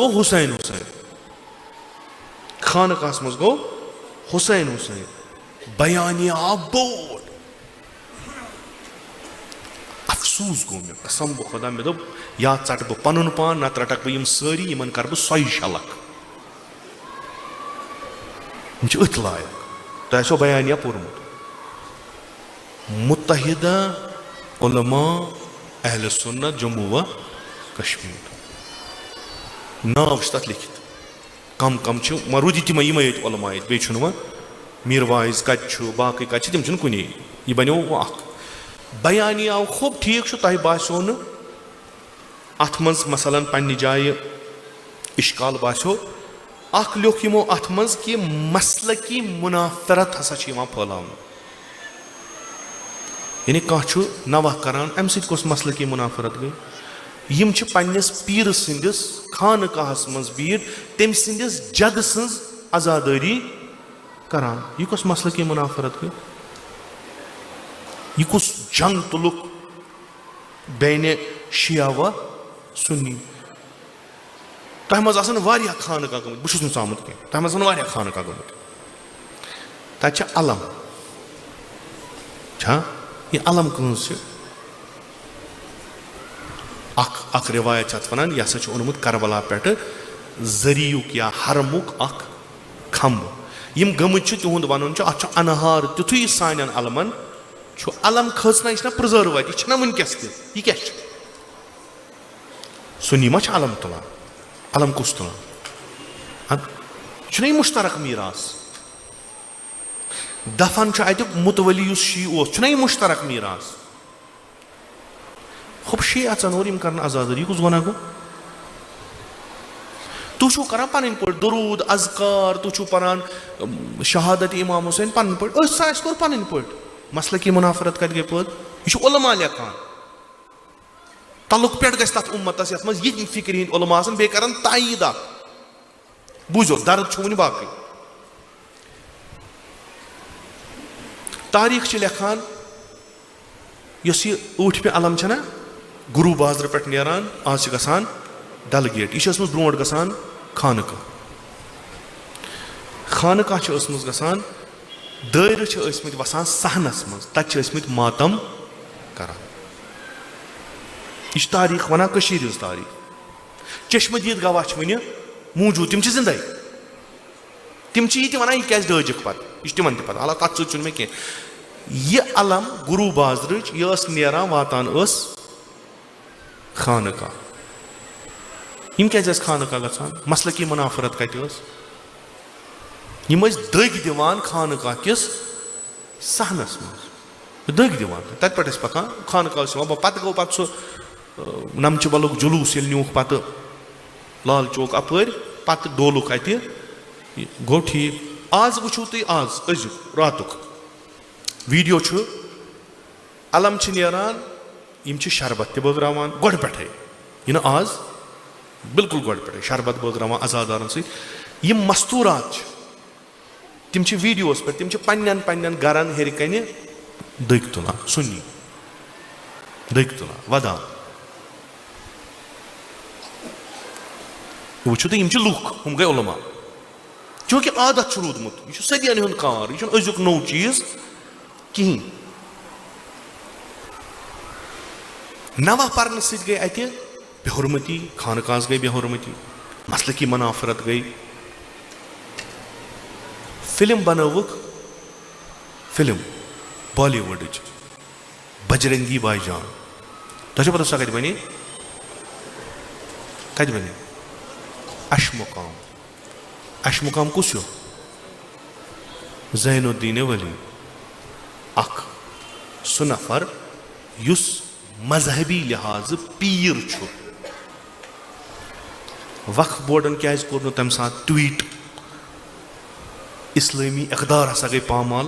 गो हुसैन हुसैन, खानकास मज गो हुसैन हुसैन, बयानिया बोल। अफसूस गो मे कसम बो खुदा, मे दोप या चट बह पनुन पान, नत रटक बह यम सारी, यमन कर बह सोई शलक। यम अथ लायक। तह आसो बयानिया पोर्मुत। मुत्तहिदा उलमा अहले सुन्नत जम्मू व कश्मीर, नाव तथ लिखित। कम कम रूदी तम यम उलमा बे मीर वाइज कत बाकी कत तम कुन, यह बनो अख बयानी आव खूब ठीक। तह बासो न अथ मज मसलन पन्ने जाय इश्काल बासो, अख लियोख यमो अथ मज कि मसलकी मुनाफरत हसा फैलाव। यानी कह नवा करान अम सस मसलकी मुनाफरत गई। यम पन्नस पीर सिंदिस खानकाहस मज बीट तम सिंदिस जद सज आजादारी करान, यह कस मसलकी मुनाफरत गई। यह कुछ जंग तुलुक बैन शिया व सुन्नी। तह मज वारिया खानका गमत, बहुत नुत आमुत कह, तह मज वारिया खानका गमत। तत अलम यह अलम कंस अख रिवायत वन, यह हसा ओनमुत करबला पे जरियुक या हरमुक अख खम्ब। यम गमत तिहुंद वन अत अनहार तिथु सान अलमन अलम खसना, यह प्रिजर्व यह वनकस तह क्या सुन्नी मा अलम तुलान, अलम कुस तुलान, यह मुश्तरक मीरास। दफन अतुक मुतवली शी यह मुश्तरक मीरास। खूब शी अचन और कर आजादारी कुछ वना गो। तुम कर पन पे दरूद अजकार, तुम पान शहादत इमाम हुसैन पन पे कोर पन पे। मसल की मुनाफरत कत गई पद, यह उलमा लेखान तलुक पे गस तथ उम्मतस ये मज ये फिक्र हिंद उलमा बे कर तायीद बूझो दर्द वन बाकी। तारीख लेखान यह ऊठ पे अलम ना गुरु बाजार पे नान आज गसान डलगेट, यह ब्रोट गसान खानका। खानका गसान दायरे वसान सहनस मज, तत मातम करान। यह तारीख वन कशीर तारीख। चश्मदीद गवाह वन मौजूद, तम जिंदे, तम ये वन यह क्या डजक पे, यह तिमन तह पता। अल्लाह तथ मे कह यह अलम गुरु बाजार यह वातान खानका। यम क्या खानका गसान, मसल की मुनाफरत कत यम दग दिवान खानका किस सहनस मज, दग दिवान तत पे पकान खानका पे गो पे सह नमच बलुक जुलूस ये नुख पे लाल चौक अपर पे डोलुक अत गो ठीक। आज वो तुम आज अजुक रातुक वीडियो अलम नान यम शरबत बगरावान गोड़ पे, यह आज बिल्कुल गोड़ पे शरबत बगरावान अजादारन सत। यम मस्तूरात तम वीडियोस पे, तम पन्न गरन हेर कन दग तुलान, सुन्नी दग तुलान वदान। वो तो यम लुख हम गए उलमा, चूंकि आदत रूदमुत, यह सदियन हुंद कार, यह अजुक नौ चीज कहीं। नवा पर्न सत गई अत बेहुरमती, खानकास गई बेहुरमती, मसल की मुनाफरत गई। फिल्म बनवुक फिल्म बॉलीवुड बजरंगी भाईजान, तुझे पता सह कत बने अशमुकाम। अशमुकाम कुस ज़ैनुद्दीन वली अख सह नफर युस मजहबी लिहाज पीर छु। वक्फ बोर्डन क्या कोर तम सात ट्वीट, इस्लामी इकदार हसा गई पामाल,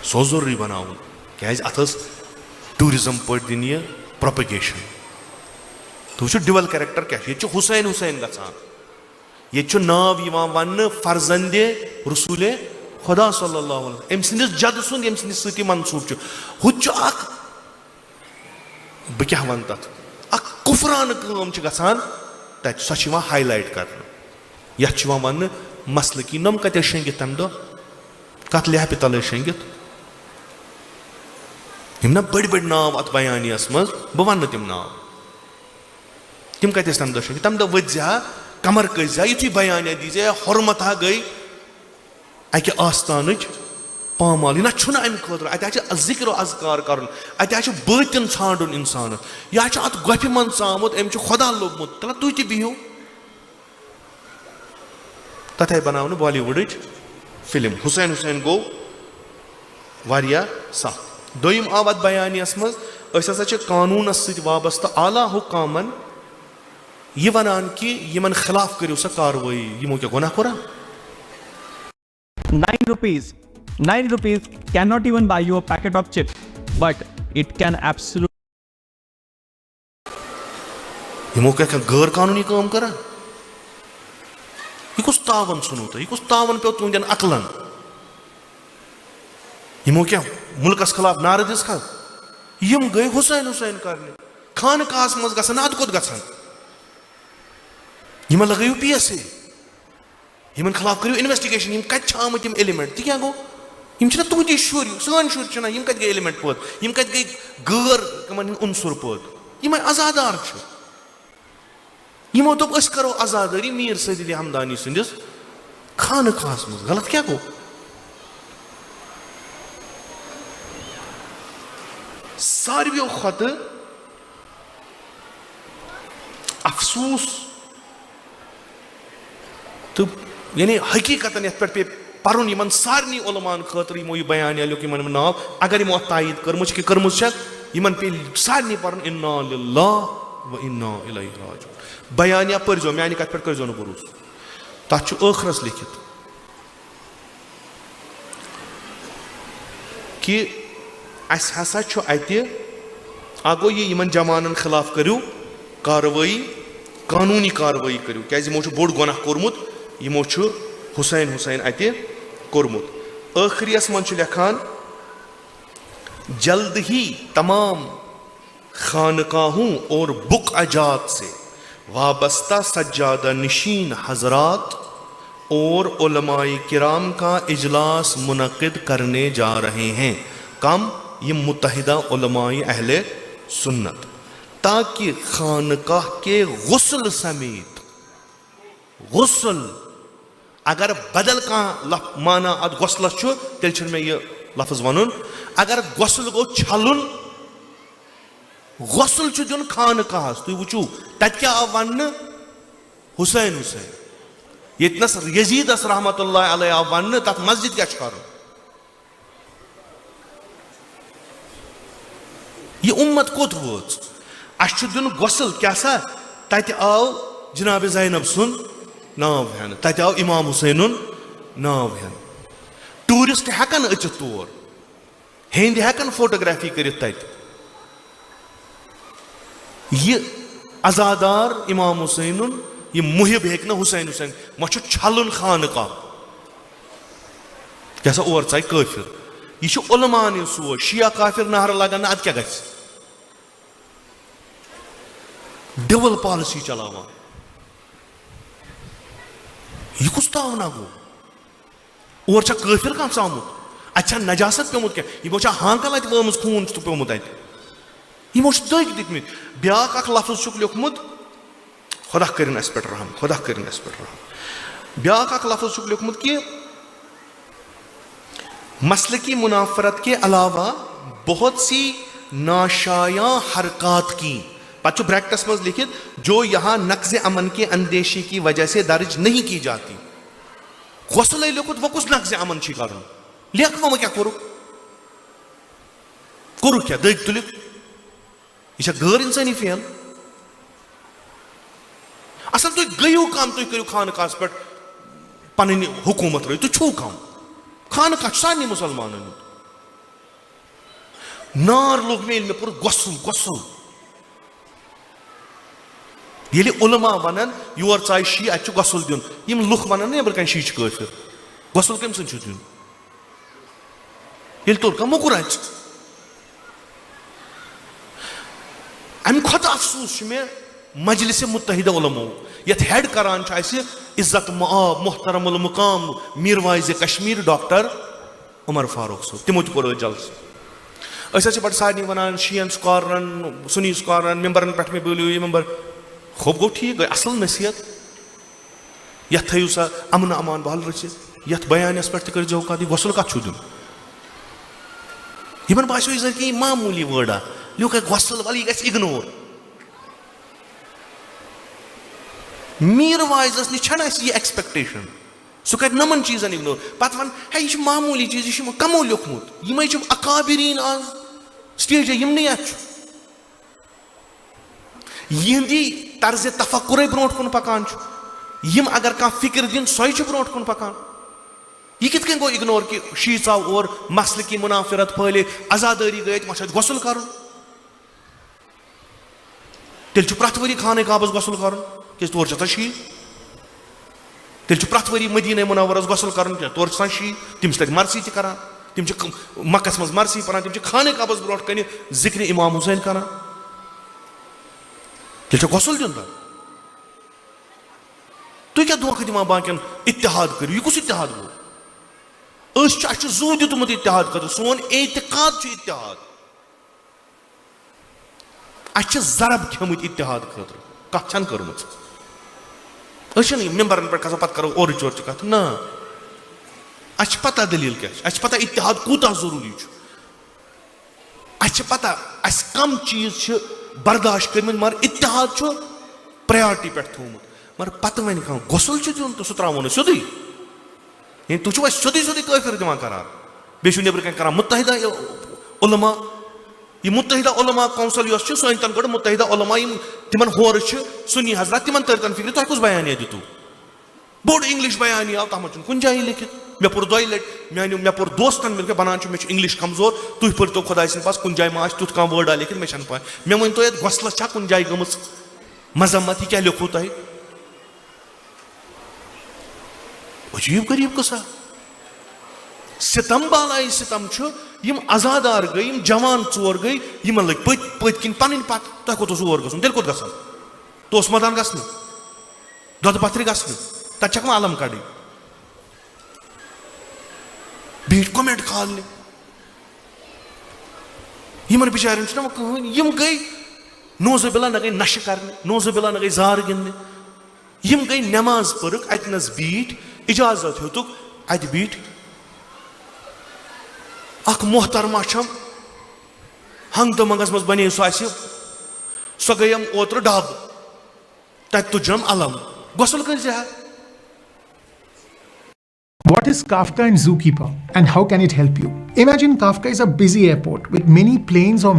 सो जरूरी बनावन क्या अत टूरिज्म पे दिन यह प्रोपगेशन। तो वो डिवल कैरेक्टर क्या ये हुसैन हुसैन गसान, ये नाव वन फर्जंदे रसूल खुदा सल्लल्लाहु अलैहि वसल्लम, अम सिंदिस जद सुंद यम सिंदिस सती मंसूब हु बह क्या वन तथ कुफरान काम गसान तत सो हाईलाइट कर यथ वन मसल की नम कत शेंगित तम दो कत लिहाफि तल शेंगित ना बड़ बड़ नाव अत बयानियस मज बह वन तम नाव तम कत तम दह शेंगित तम दह वजा कमर कजा युथु बयानिया दीजे हरमत गई अक आस्थान पामाल ना अम खुद अत जिक्र अजकार कर अत बतिन छाड़न इंसान यह अत गोफि मन आमुत अम खुदा लोगमुत तला तुह तह बिहू तथे बनाव बॉलीवुड फिल्म हुसैन हुसैन गो वारिया सख दोयम आव अत बयानियस मज कानूनस सत वाबस्त आला हुकामन यह वनान कि यमन खिलाफ करो सा कार्रवाई यमो क्या गुनाह कोरा ₹9 cannot even buy you a packet of chips, but it can absolutely यमो क्या गैर कानूनी काम करा यह कुछ तावन सुनो तो यह कुछ तावन पे तुंदन अकलन यमो क्या मुल्कस खिलाफ नार दिस खा यम गए हुसैन हुसैन करने खानकास मज गसन अद कोत गसन यमन लगयु PSA यमन खिलाफ करियो इन्वेस्टिगेशन यम कत आमत यम एलिमेंट क्या गो यम तुहदी शुर सन शुर यम कत गए एलिमेंट पद यम कत गए गैर कमन उनसुर पद यम आजादार यमो दोप अस करो आजादारी मीर सैद हमदानी संदिस खानकास मज गलत क्या गो सारवियों खत अफसोस तो यानी हकीकत ये पे परुन यमन सारनी उलमान खतर यमो यह बयान यमन नाव अगर यमो तायद कर्म यमन पे सारनी परुन इन्ना लिल्लाह व इन्ना इलैहि राजिऊन बयानिया पर्जो मानि कत पे कर्जो न भरोस तथ आखरस लिखित कि अस हसा गो ये यमन जमानन खिलाफ करू कार्रवाई कानूनी कार्रवाई करू क्या यमो बोड़ गुनाह कोरमुत यमो हुसैन हुसैन अत कोरमुत आखिरियस मन लिखान जल्द ही तमाम खानकाहों और बुक अजात से वाबस्ता सज्जादा निशीन हजरात और उलमाए किराम का इजलास मुनक़िद करने जा रहे हैं कम ये मुत्तहिदा उलमाए अहले सुन्नत ताकि खानकाह के गुस्ल समेत गुस्ल अगर बदल का माना अद गुस्लस तेल मे यह लफ्ज वन अगर गुस्ल गो छलुन गुस्ल दिन खानकाहस तुम वो तत क्या आव वन हुसैन हुसैन यतनस यजीदस रहमतुल्लाह अलैह आव वन तथ मस्जिद क्या कर यह उम्मत कोत वोच अस दिन गुस्ल क्या सा तत आव जनाब ज़ैनब सुन नाव हेन तत आव इमाम हुसैन नाव हेन टूरिस्ट हेकन अचित तौर हेंद हेकन फोटोग्राफी कर तत यह अजादार इमाम हुसैन यह मुहिब हेक ना हुसैन हुसैन मा छलन खानका क्या और चाह काफिर यह उलमान सो शिया काफिर नहर लगान अद क्या गस डबल पॉलिसी चलावान यह कुछ तावना गो और काफिर कम आमुत अच्छा नजासत पेमुत क्या यह हांकल अत वमज खून तो पेमुत अत यमो दग दितमित ब्याक अख लफ्ज लिखमुत खुदा करिन अस पे रहम खुदा करिन अस पे रहम ब्याक अख लफ्ज लिखमुत कि मसल की मुनाफरत के अलावा बहुत सी नाशाया हरकत की पच ब्रैकेट्स में लिखित जो यहाँ नक्ज़ अमन के अंदेशे की वजह से दर्ज नहीं की जाती गुस्ल लिखुत वो कुछ नक्ज़ अमन कर लेख वो क्या करो करो क्या दग तुलिक यह गैर इंसानी फेल असल तुम गयु कम तुम करो खानकास पे पन हुकूमत रही तुम कम खानका सारे मुसलमान नार लोग मे पुर गुस्ल गुस्ल ये उलमा वन योर चाह शी अत गुस्ल दिन यम लुख वन नबर कन शी काफिर गुस्ल कम सन दिन ये तोर का मोकुर अम खुद अफसोस में मजलिस मुत्तहिदा उलमो यथ हेड करान इज्जत मआब मोहतरम मुकाम मीरवाइज कश्मीर डॉक्टर उमर फारूक साहब तिमो कोर जल्स पे सारे वन शीयन स्कॉरन सुनी स्कॉरन मेम्बरन पे मे बोलियो ये मेम्बर खूब गो ठीक गई असल नसीहत यथ थो सा अमन अमान बहल रचित यथ बयानस पे करो कत गसल कत दिन इन बो ये मामूली वर्डा लूक गसल वाल यह इग्नोर मीर वाइजस नश यह एक्सपेक्टेशन सह कर नमन चीजन इग्नोर पे वन है यह मामूली चीज यह कमो लिखमुत यम अकाबिरीन आज स्टेज यमन यहंदी तर्ज तफक्कुर ब्रोट कुन पकान यम अगर कह फिक्र दिन सो ब्रोट कुन पकान यह कित गो इग्नोर कि शीज आव और मसल की मुनाफिरत फैले आजादारी गई वह गसल कर तेल प्रत वरी खाने काबस गसल कर तौर चा शी तेल प्रत वरी मदीना मुनव्वरस गसल कर तौर शी तमिस लग मरसी तरान तम मक्कस मज मरसी परान तम खाने काबस ब्रोट कन जिक्र इमाम हुसैन कर तेल गसल दिन तुम क्या धोखा दिवान बाकियन इत्तेहाद करो यह कुछ इत्तेहाद गो जू दितमुत इत्तेहाद खतर सोन एतिकाद इत्तेहाद अ जरब खेमुत इत्तेहाद खतर कत छन कर्मच मेम्बरन पे खसान पे करो और चोर कत ना अ पता दलील क्या पता इत्तेहाद कूता जरूरी अ पता अस कम चीज बर्दाश्त कर मगर इत्तेहाद प्रायोरिटी पे थोमुत मगर पत वन कह गसल दिन तो सह त्रो सोदी तुम सोदी सोदी काफिर दिवान करार बे नबर कन कर मुत्तहिदा उलमा यह मुत्तहिदा उलमा कौंसल सन तन गो मुत्तहिदा उलमा तिमन होर सुन्नी हजरत तिमन तर तन फिक्र तुह कुछ बयानिया दितु बोड़ इंग्लिश बयानिया आव तथ कुन जाए लिखित मे पुर दो लट मे पुर दोस्तन मिल बनान मे इंग्लिश कमजोर तुह पो खुदा पास कुन जाए मा तुथ कह वर्डा लिखित मे पाए मे वन तो गसलस कुन जाए गम मजम्मत यह क्या लिखो तुह अजीब गरीब कसा सितम बालाई सितम यम आजादार गई यम जवान चोर गई यम लग पत किन पन पत तुह कोत और गसन तेल कोत गसन तोस मदान गसन दद पथर गसन तक आलम कड़ बीट कमेंट खालने यमन बिचारन यम गई नोजबिला न गई नश करने नोजबिला न गई जार गिंदने यम गई नमाज पर्क अतनस बीट इजाजत हेतुक अत बीट अख मोहतरमा हंग तो मंगस मज बने सह गयम ओत्र डब तत तुजम अलम गसल कर What is Kafka and Zookeeper and how can it help you? Imagine Kafka is a busy airport with many planes or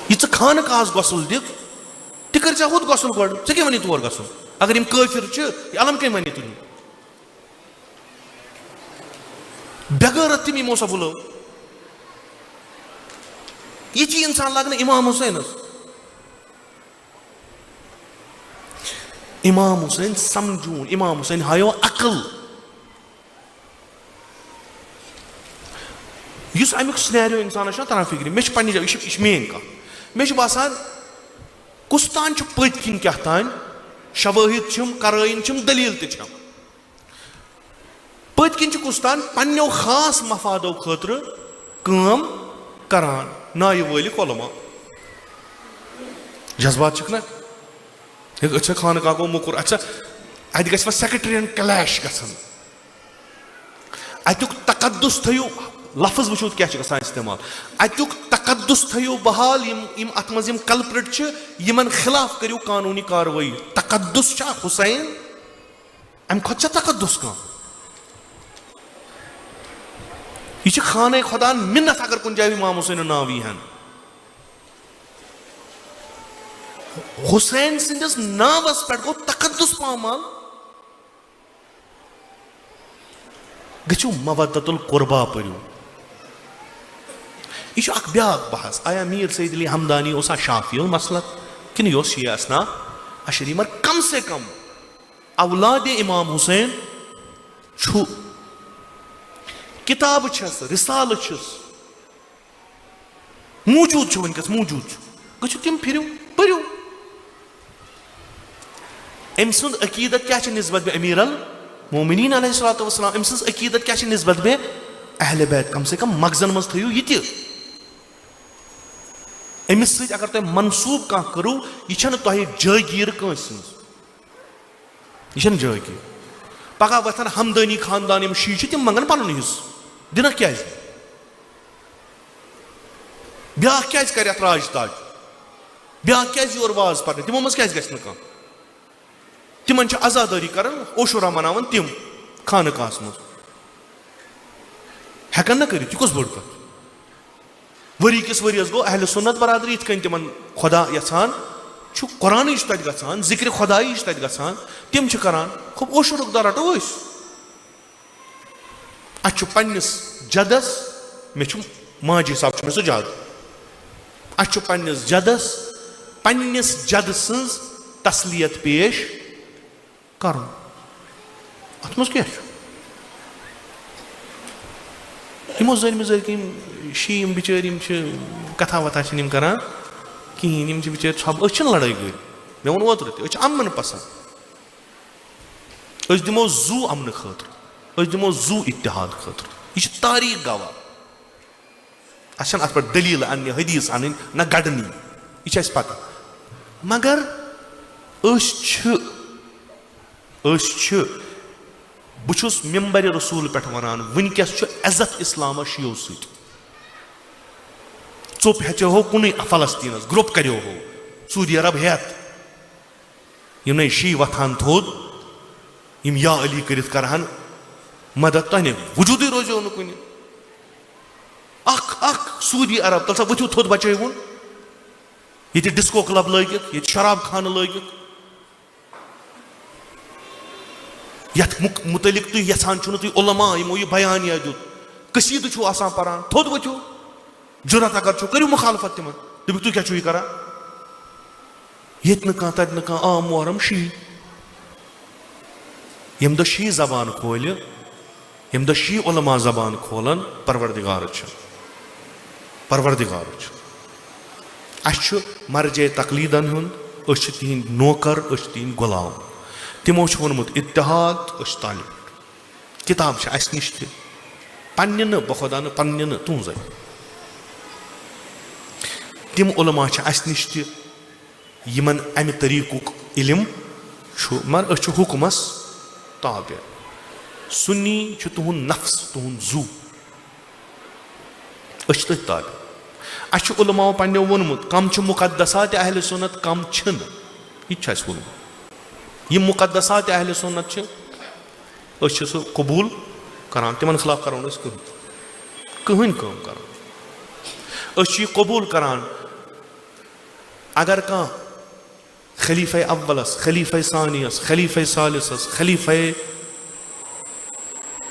यह खान काज गसल दिख तह कर हुत गसल गो क्या वन तौर गसन अगर यम काफिर अलम कम वन तुम बेगैरत तम यमो सा बुलो यह इंसान लगना इमाम हुसैन इमाम हुसैन समझून इमाम हुसैन हायो अकल इस अमुक सिनेरियो इंसान तरह फिक्र मे पे यह मेन कह मे बासान कुस तान पत किन क्या तान शवाहिद कराइन दलील तम पत किन कुस तान पन्नो खास मफादों खतर काम करान नाय वाल उलमा जज्बात ना अच्छा खान का गो मुकुर अच्छा अत ग सेक्रेटरियन क्लैश गसन अतुक तकद्दुस थयो लफ्ज वुचो क्या इस्तेमाल अतुक तकद्दुस थयो बहाल यम अत मज यम कल्प्रिट यमन खिलाफ करियो कानूनी कार्रवाई तकद्दुस हुसैन अम खुद तकद्दुस कह यह खाने खुदा मिन्नत अगर कुन जाए इमाम हुसैन नाव यहन हुसैन सिंदस नावस पे गो तकद्दुस पामाल गो मवद्दतुल कुर्बा पढ़ो यह ब्या बहस आया मीर सईद अली हमदानी शाफी मसलक कि यह ना अशरी मगर कम से कम औलाद इमाम हुसैन किताब रिसाल موجود چھُ وٕنکٮ۪س موجوٗد چھُ گٔژھِو تِم پھِرِو پٔرِو أمۍ سُنٛد عقیٖدت کیٛاہ چھِ نسبت بے أمیٖر المومنیٖن علیہ الصلوۃ والسلام أمۍ سٕنٛز عقیٖدت کیٛاہ چھِ نسبت بے اہلِ بیت کم سے کم مغزن منٛز تھٲیِو یہِ تہِ أمِس سۭتۍ اگر تۄہہِ منصوٗب کانٛہہ کٔرِو یہِ چھَنہٕ تۄہہِ جٲگیٖر کٲنٛسہِ ہٕنٛز یہِ چھَنہٕ جٲگیٖر پگاہ وۄتھن ہمدٲنی خاندان یِم شیٖع چھِ تِم منٛگن پنُن حِصہٕ دِنکھ کیٛازِ بیٛاکھ کیٛازِ کرِ اتھ راج تاج بیٛاکھ کیٛازِ یور واز پرنہِ تِمو منٛز کیٛازِ گژھِ نہٕ کانٛہہ تِمن چھِ عزادٲری کران اوشورا مناوان تِم خانقاہس منٛز ہٮ۪کن نہ کٔرِتھ یہِ کۄس بٔڑ کتھ ؤری کِس ؤرِیس گوٚو اہلِ سُنت برادری یِتھ کٔنۍ تِمن خۄدا یژھان چھُ قۄرانٕے چھُ تتہِ گژھان ذِکرِ خۄدایی چھُ تتہِ گژھان تِم چھِ کران خۄب اوشورُک دۄہ رٹو أسۍ اسہِ چھُ پننِس جدس مےٚ چھُ ماجہِ حساب چھُ مےٚ سُہ جد اسہِ چھُ پننِس جدس پننِس جدٕ سٕنٛز تسلیت پیش کرُن اتھ منٛز کیٛاہ چھُ یِمو ذٔرمہِ ذٔرکہِ یِم شیٖع یِم بِچٲرۍ یِم چھِ کتھا وتھا چھِنہٕ یِم کران کِہیٖنۍ یِم چھِ بِچٲرۍ ژھۄپہٕ أسۍ چھِنہٕ لڑٲے گٔرۍ مےٚ ووٚن اوترٕ تہِ أسۍ چھِ امن پسنٛد أسۍ دِمو زوٗ امنہٕ خٲطرٕ أسۍ دِمو زوٗ اتحاد خٲطرٕ یہِ چھِ تاریٖخ گواہ اسہِ چھنہٕ اتھ پٮ۪ٹھ دٔلیٖل اننہِ حدیٖث انٕنۍ نہ گڈنی یہِ چھِ اسہِ پتہ مگر أسۍ چھِ بہٕ چھُس ممبرِ رسوٗل پٮ۪ٹھ ونان وٕنکیٚس چھُ عزت اسلامس شیٖعو سۭتۍ ژوٚپ ہیٚژیو کُنُے فلسطیٖنس گرُپ کریو ہو سعوٗدی عرب ہٮ۪تھ یِمنٕے شیٖع وۄتھان تھوٚد یِم یا علی کٔرِتھ کرہن مدد تۄہہِ نہٕ وجوٗدٕے روزیو نہٕ کُنہِ اکھ سعوٗدی عرب تَلہٕ سا ؤتھِو تھوٚد بچٲوُن ییٚتہِ ڈِسکو کلب لٲگِتھ ییٚتہِ شراب خانہٕ لٲگِتھ یتھ مُتعلق تُہۍ یژھان چھُو نہٕ تُہۍ علما یِمو یہِ بیانیا دیُت قصیٖدٕ چھُو آسان پران تھوٚد ؤتھِو جُرت اگر چھُو کٔرِو مُخالفت تِمن دٔپِو تُہۍ کیٛاہ چھُو یہِ کران ییٚتہِ نہٕ کانٛہہ تتہِ نہٕ کانٛہہ آ محرم شیٖع ییٚمہِ دۄہ شیٖع زبان کھولہِ ییٚمہِ دۄہ شیٖع علما زبان کھولن پروردِگار چھُ اسہِ چھُ مرجے تقلیٖدن ہُنٛد أسۍ چھِ تِہنٛدۍ نوکر أسۍ چھِ تِہنٛدۍ غلام تِمو چھُ ووٚنمُت اتحاد أسۍ چھِ تالہِ پٮ۪ٹھ کِتاب چھِ اسہِ نِش تہِ پننہِ نہٕ بہٕ خۄدا نہٕ پننہِ نہٕ تُہنٛزے تِم علما چھِ اسہِ نِش تہِ یِمن امہِ طریٖقُک علم چھُ مگر أسۍ چھِ حُکمس تابع سُنی چھُ تُہُنٛد نفس تُہُنٛد زوٗ أسۍ چھِ تٔتھۍ تابع اسہِ چھُ علماو پننیو ووٚنمُت کم چھِ مُقدسات اہلِ سُنت کم چھِنہٕ یہِ تہِ چھُ اسہِ ووٚنمُت یِم مُقدسات اہلِ سُنت چھِ أسۍ چھِ سُہ قبوٗل کران تِمن خلاف کرو نہٕ أسۍ کٕہٕنۍ کٲم کران أسۍ چھِ یہِ قبوٗل کران اگر کانٛہہ خلیٖفے اولس خلیٖفے ثانیس خلیٖفے ثالِثس خلیٖفے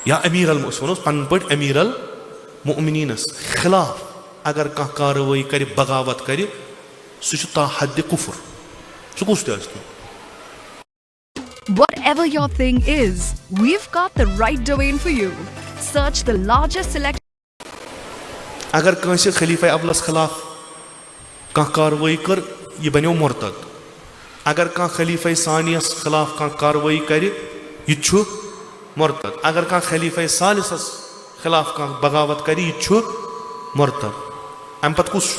یا أمیٖر أسۍ وَنوس پنٕنۍ پٲٹھۍ أمیٖر المومنیٖنس خلاف اگر کانٛہہ کاروٲیی کرِ بغاوت کرِ سُہ چھُ تا حدِ کُفر سُہ کُس تہِ ٲسۍ تن Whatever your thing is, we've got the right domain for you. Search the largest selection. اگر کٲنٛسہِ خلیٖفے اولس خلاف کانٛہہ کاروٲیی کٔر یہِ بنیو مُرتد اگر کانٛہہ خلیٖفے ثانیس خلاف کانٛہہ کاروٲیی کرِ یہِ تہِ چھُ مُرتد اگر کانٛہہ خلیٖفے ثالِثس خلاف کانٛہہ بغاوت کرِ یہِ تہِ چھُ مُرتد امہِ پتہٕ کُس چھُ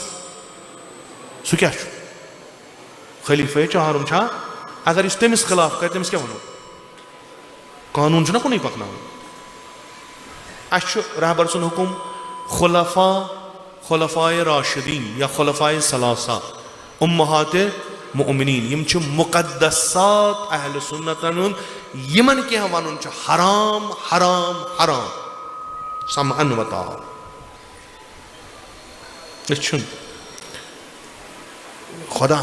سُہ کیٛاہ چھُ خلیٖفے چہارم چھا اگر یُس تٔمِس خلاف کرِ تٔمِس کیٛاہ وَنو قانوٗن چھُنہ کُنُے پکناوُن اسہِ چھُ رہبر سُنٛد حُکُم خُلفاے راشدیٖن یا خُلفاے ثلاثہ اُمہاتِ مومنیٖن یِم چھِ مُقدسات اہلِ سُنتن ہُنٛد یِمن کینٛہہ وَنُن چھُ حرام حرام حرام سمعن و طاعة أسۍ چھِنہٕ خۄدا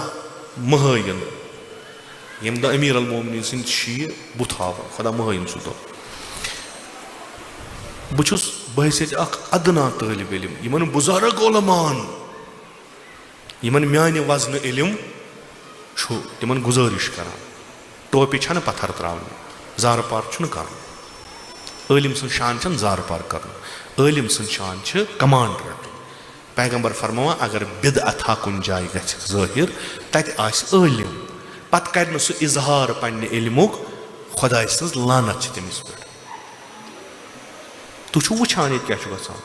مہٕ ہٲیِن ییٚمہِ دۄہ أمیٖر المومنیٖن سٕنٛدۍ شیٖع بُتھ ہاوان خۄدا مہٕ ہٲیِن سُہ دۄہ بہٕ چھُس بحثیت اکھ ادنا طٲلب علم یِمن بُزرگ علمان یِمن میانہِ وزنہٕ علم چھُ تِمن گُزٲرِش کران ٹوپہِ چھنہٕ پتھر تراونہِ زارٕ پار چھُنہٕ کرُن عٲلِم سٕنٛز شان چھنہٕ زارٕ پار کرُن عٲلِم سٕنٛز شان چھِ کمانڈ رٹٕنۍ पैगंबर फरमावा अगर बिदअथा कुन जाय गछ ज़ाहिर तत आस आलिम पत कर सह इजहार पन्ने इल्मुक खुदाय सज लानत छ तमिस पे तु छु वुछान ये क्या छु गसान